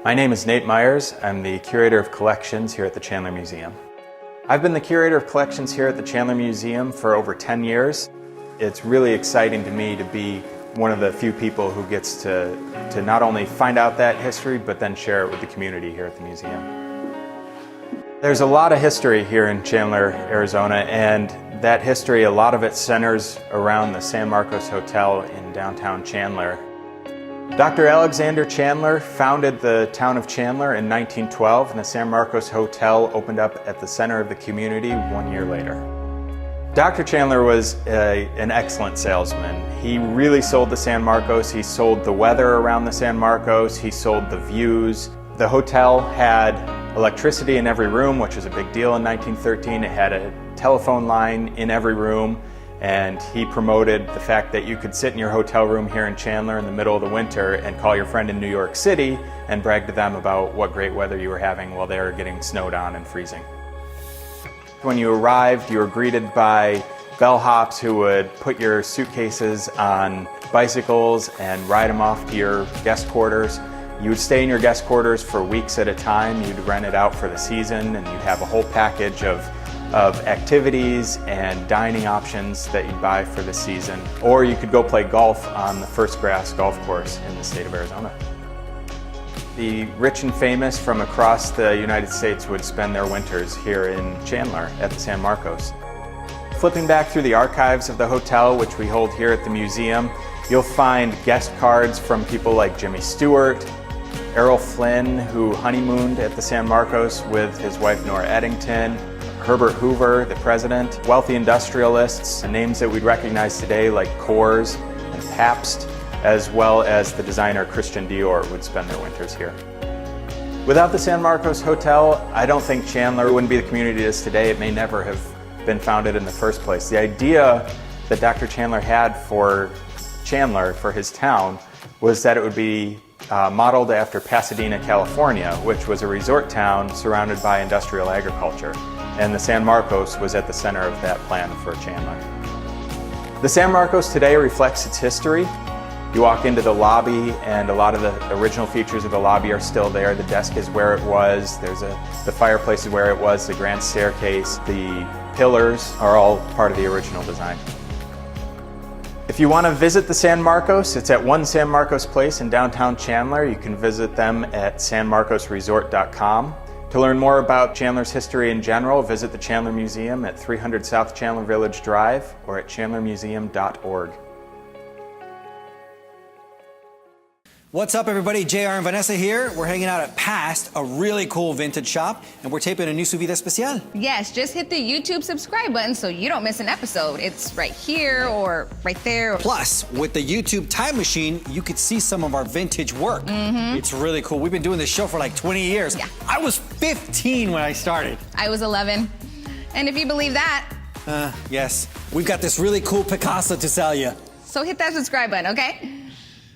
My name is Nate Myers. I'm the Curator of Collections here at the Chandler Museum. I've been the Curator of Collections here at the Chandler Museum for over 10 years. It's really exciting to me to be one of the few people who gets to not only find out that history, but then share it with the community here at the museum. There's a lot of history here in Chandler, Arizona, and that history, a lot of it centers around the San Marcos Hotel in downtown Chandler. Dr. Alexander Chandler founded the town of Chandler in 1912, and the San Marcos Hotel opened up at the center of the community 1 year later. Dr. Chandler was an excellent salesman. He really sold the San Marcos. He sold the weather around the San Marcos. He sold the views. The hotel had electricity in every room, which was a big deal in 1913. It had a telephone line in every room, and he promoted the fact that you could sit in your hotel room here in Chandler in the middle of the winter and call your friend in New York City and brag to them about what great weather you were having while they were getting snowed on and freezing. When you arrived, you were greeted by bellhops who would put your suitcases on bicycles and ride them off to your guest quarters. You would stay in your guest quarters for weeks at a time. You'd rent it out for the season, and you'd have a whole package of activities and dining options that you'd buy for the season. Or you could go play golf on the First Grass golf course in the state of Arizona. The rich and famous from across the United States would spend their winters here in Chandler at the San Marcos. Flipping back through the archives of the hotel, which we hold here at the museum, you'll find guest cards from people like Jimmy Stewart, Errol Flynn, who honeymooned at the San Marcos with his wife Nora Eddington, Herbert Hoover, the president, wealthy industrialists, names that we'd recognize today like Coors and Pabst, as well as the designer Christian Dior would spend their winters here. Without the San Marcos Hotel, I don't think Chandler wouldn't be the community it is today. It may never have been founded in the first place. The idea that Dr. Chandler had for Chandler, for his town, was that it would be modeled after Pasadena, California, which was a resort town surrounded by industrial agriculture. And the San Marcos was at the center of that plan for Chandler. The San Marcos today reflects its history. You walk into the lobby and a lot of the original features of the lobby are still there. The desk is where it was, the fireplace is where it was, the grand staircase, the pillars are all part of the original design. If you want to visit the San Marcos, it's at One San Marcos Place in downtown Chandler. You can visit them at sanmarcosresort.com. To learn more about Chandler's history in general, visit the Chandler Museum at 300 South Chandler Village Drive or at chandlermuseum.org. What's up, everybody? JR and Vanessa here. We're hanging out at Past, a really cool vintage shop, and we're taping a new Su Vida Especial. Yes, just hit the YouTube subscribe button so you don't miss an episode. It's right here or right there. Plus, with the YouTube time machine, you could see some of our vintage work. It's really cool. We've been doing this show for like 20 years. Yeah. I was 15 when I started. I was 11. And if you believe that, Yes. We've got this really cool Picasso to sell you. so hit that subscribe button, okay?